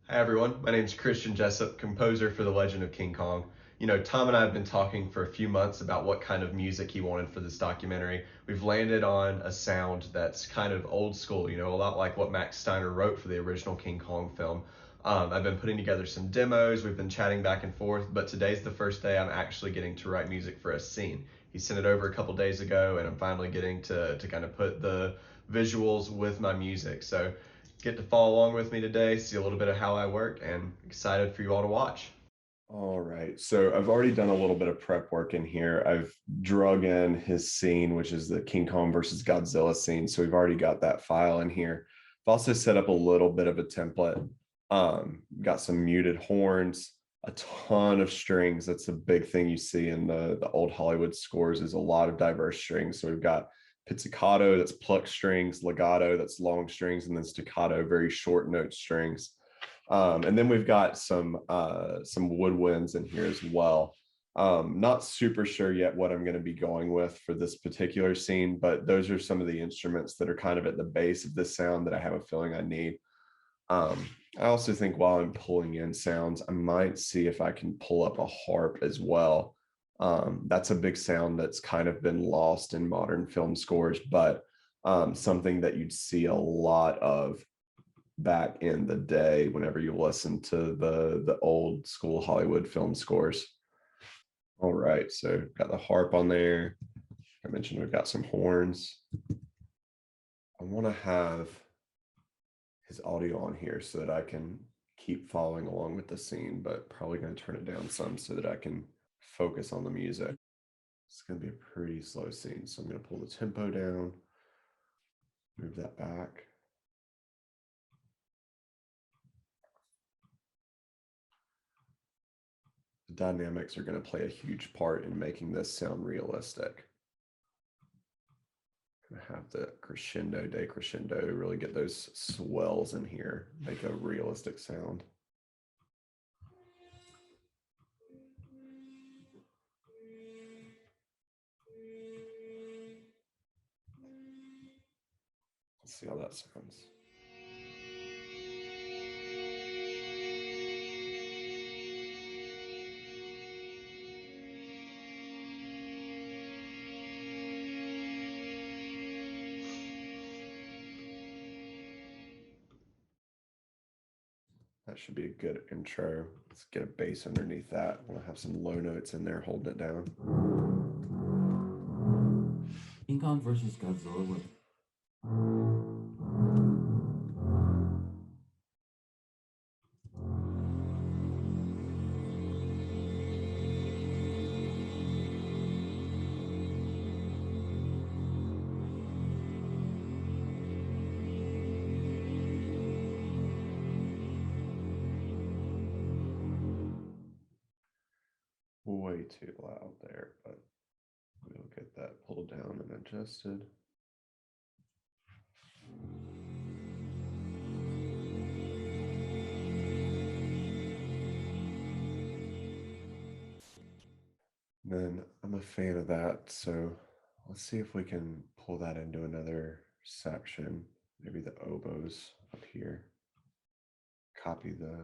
Hi everyone, my name is Christian Jessup, composer for The Legend of King Kong. Tom and I have been talking for a few months about what kind of music he wanted for this documentary. We've landed on a sound that's kind of old school, a lot like what Max Steiner wrote for the original King Kong film. I've been putting together some demos, we've been chatting back and forth, but today's the first day I'm actually getting to write music for a scene. He sent it over a couple days ago, and I'm finally getting to kind of put the visuals with my music. So get to follow along with me today, see a little bit of how I work, and excited for you all to watch. All right. So I've already done a little bit of prep work in here. I've drug in his scene, which is the King Kong versus Godzilla scene. So we've already got that file in here. I've also set up a little bit of a template. Got some muted horns, a ton of strings. That's a big thing you see in the old Hollywood scores is a lot of diverse strings. So we've got pizzicato, that's plucked strings, legato, that's long strings, and then staccato, very short note strings. And then we've got some woodwinds in here as well. Not super sure yet what I'm going to be going with for this particular scene, but those are some of the instruments that are kind of at the base of this sound that I have a feeling I need. I also think while I'm pulling in sounds, I might see if I can pull up a harp as well. That's a big sound that's kind of been lost in modern film scores, but something that you'd see a lot of back in the day whenever you listen to the old school Hollywood film scores. All right, so got the harp on there. I mentioned we've got some horns. I want to have his audio on here so that I can keep following along with the scene, but probably going to turn it down some so that I can focus on the music. It's going to be a pretty slow scene, so I'm going to pull the tempo down, move that back. The dynamics are going to play a huge part in making this sound realistic. Gonna have the crescendo, decrescendo, really get those swells in here, make a realistic sound. Let's see how that sounds. That should be a good intro. Let's get a bass underneath that. I want to have some low notes in there holding it down. King Kong versus Godzilla with Way too loud there, but we'll get that pulled down and adjusted. Then I'm a fan of that, so let's see if we can pull that into another section. Maybe the oboes up here. Copy the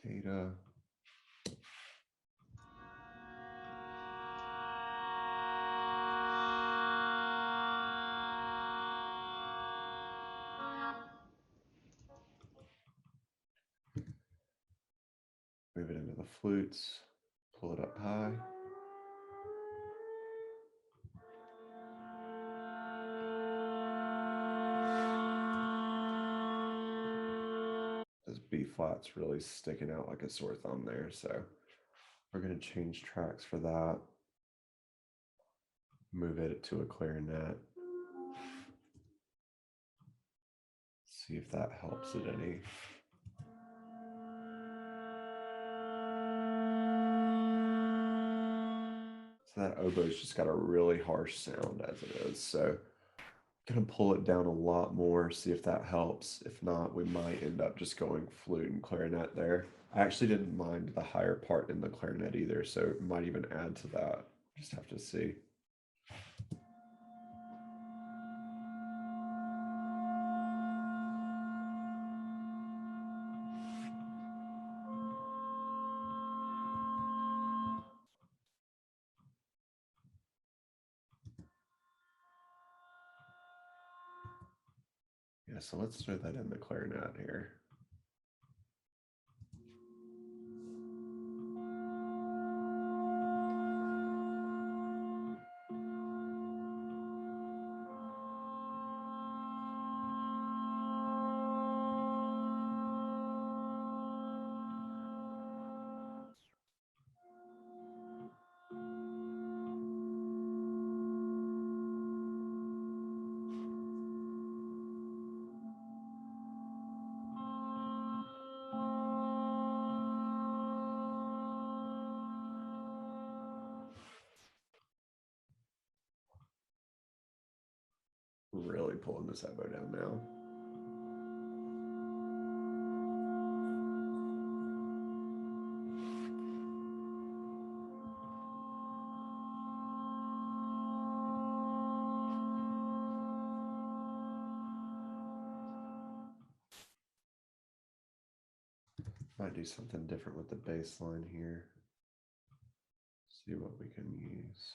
data. Move it into the flutes, pull it up high. This B flat's really sticking out like a sore thumb there, so we're going to change tracks for that. Move it to a clarinet. See if that helps it any. So that oboe's just got a really harsh sound as it is. So I'm gonna pull it down a lot more, see if that helps. If not, we might end up just going flute and clarinet there. I actually didn't mind the higher part in the clarinet either, so it might even add to that. Just have to see. Yeah, so let's throw that in the clarinet here. Really pulling this elbow down now. Might do something different with the bass line here. See what we can use.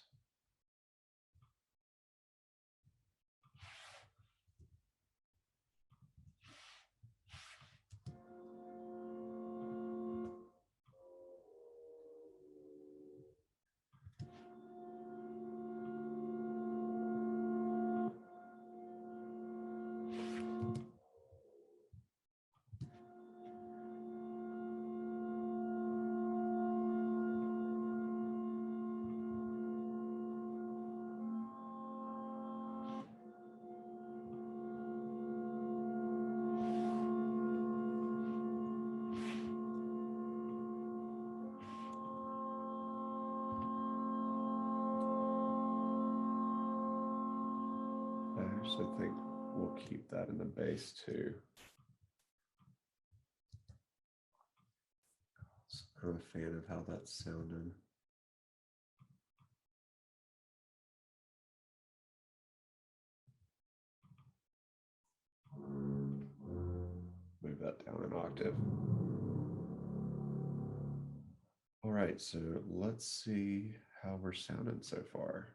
I actually think we'll keep that in the bass too. I'm a fan of how that's sounding. Move that down an octave. All right, so let's see how we're sounding so far.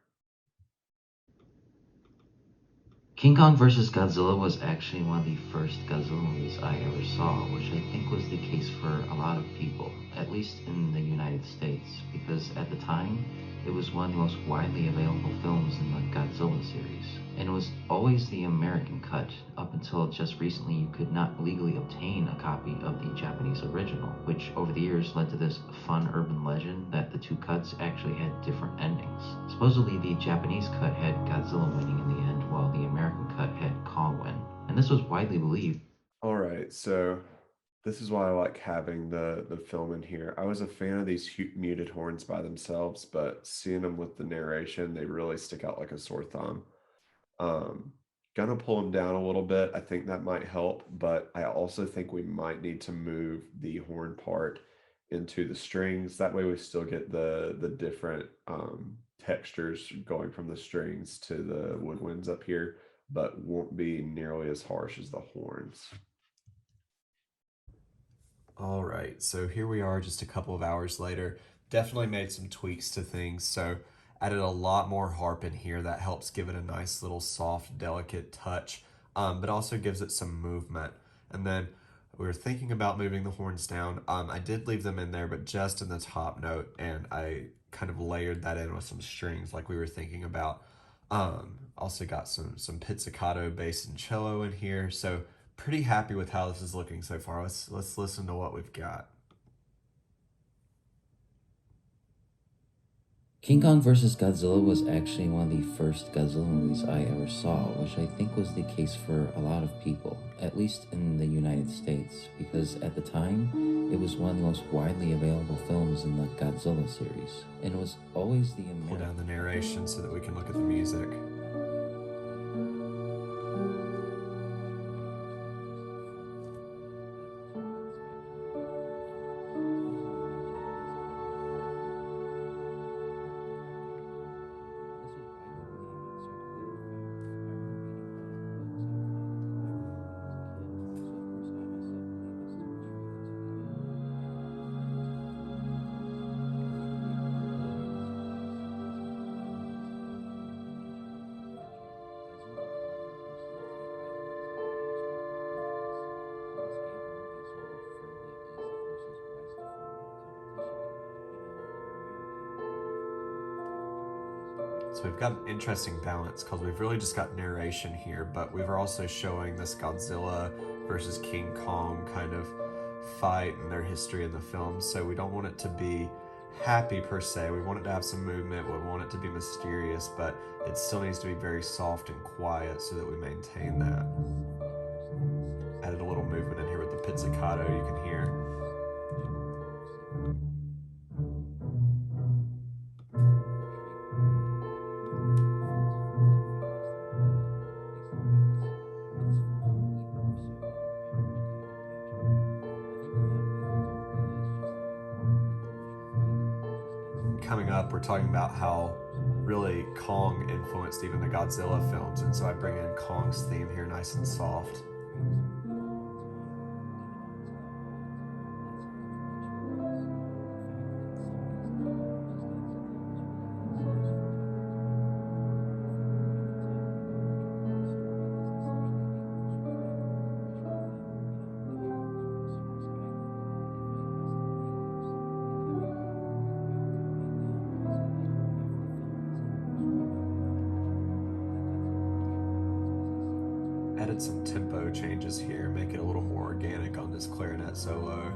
King Kong vs. Godzilla was actually one of the first Godzilla movies I ever saw, which I think was the case for a lot of people, at least in the United States, because at the time, it was one of the most widely available films in the Godzilla series. And it was always the American cut, up until just recently you could not legally obtain a copy of the Japanese original, which over the years led to this fun urban legend that the two cuts actually had different endings. Supposedly the Japanese cut had Godzilla winning in the end, while the American cut had Kong win. And this was widely believed. All right, so this is why I like having the film in here. I was a fan of these muted horns by themselves, but seeing them with the narration, they really stick out like a sore thumb. Gonna pull them down a little bit. I think that might help, but I also think we might need to move the horn part into the strings. That way we still get the different textures going from the strings to the woodwinds up here, but won't be nearly as harsh as the horns. All right, so here we are just a couple of hours later. Definitely made some tweaks to things, so added a lot more harp in here. That helps give it a nice little soft, delicate touch, but also gives it some movement. And then we were thinking about moving the horns down. I did leave them in there, but just in the top note, and I kind of layered that in with some strings like we were thinking about. Also got some pizzicato bass and cello in here, so pretty happy with how this is looking so far. Let's listen to what we've got. King Kong vs. Godzilla was actually one of the first Godzilla movies I ever saw, which I think was the case for a lot of people, at least in the United States, because at the time, it was one of the most widely available films in the Godzilla series, and it was always the American... Pull down the narration so that we can look at the music. So we've got an interesting balance because we've really just got narration here, but we were also showing this Godzilla versus King Kong kind of fight and their history in the film. So we don't want it to be happy per se. We want it to have some movement. We want it to be mysterious, but it still needs to be very soft and quiet so that we maintain that. Added a little movement in here with the pizzicato you can hear. Coming up, we're talking about how really Kong influenced even the Godzilla films, and so I bring in Kong's theme here nice and soft. Added some tempo changes here, make it a little more organic on this clarinet solo.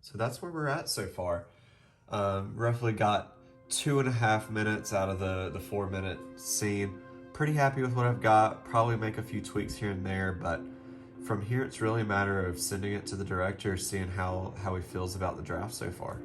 So that's where we're at so far. Roughly got 2.5 minutes out of the 4-minute scene. Pretty happy with what I've got. Probably make a few tweaks here and there, but from here it's really a matter of sending it to the director, seeing how he feels about the draft so far.